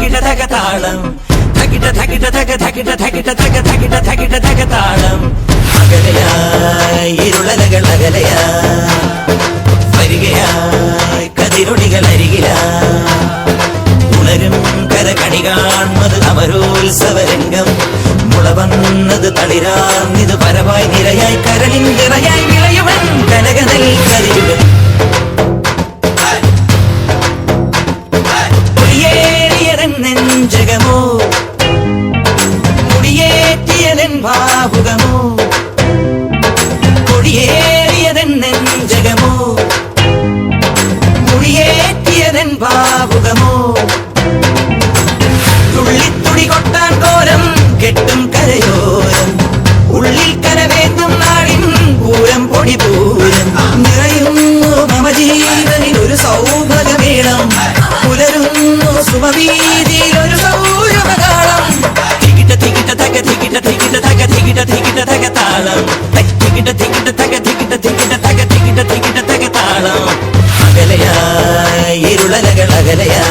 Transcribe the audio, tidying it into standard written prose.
തകിട തക താളം തകിട തകിട തക തകിട തകിട തക തകിട തകിട തക താളം അകലയായി ഇരുളലകൾ അകലയായി വരികയായി കതിരൊളികൾ അരികിലായി ഉണരും കരകണി കാൺമത് അമരോത്സവരംഗം മുളവന്നത് തളിരാർന്നിത് പരവായി നിരയായി കരളിൻ നിറയായി വിളയുവൻ കനകനൽ കരിയുവൻ ഒളിയേറിയതൻ നെഞ്ചകമോ മുടിയേറ്റിയതൻ ഭാവുകമോ കൊടിയേറിയതൻ നെഞ്ചകമോ മുടിയേറ്റിയതൻ ഭാവുകമോ തുള്ളിത്തുടി കൊട്ടാൻ കോരം കെട്ടും കരയോരം ഉള്ളിൽ കരവേന്തും നാടിൻ പൂരം പൊടി പൂരം നിറയുന്നു മമ ജീവനിൽ ഒരു സൗഭഗമേളം പുലരുന്നു സുമവീതിയിൽ ഒരു സൗരഭകാളം തികിട തികിട തക തികിട തികിട തക തികിട തികിട തക താളം തികിട തികിട തക തികിട തികിട തക തികിട തികിട തക താളം അകലയായി ഇരുളലകൾ അകലയായി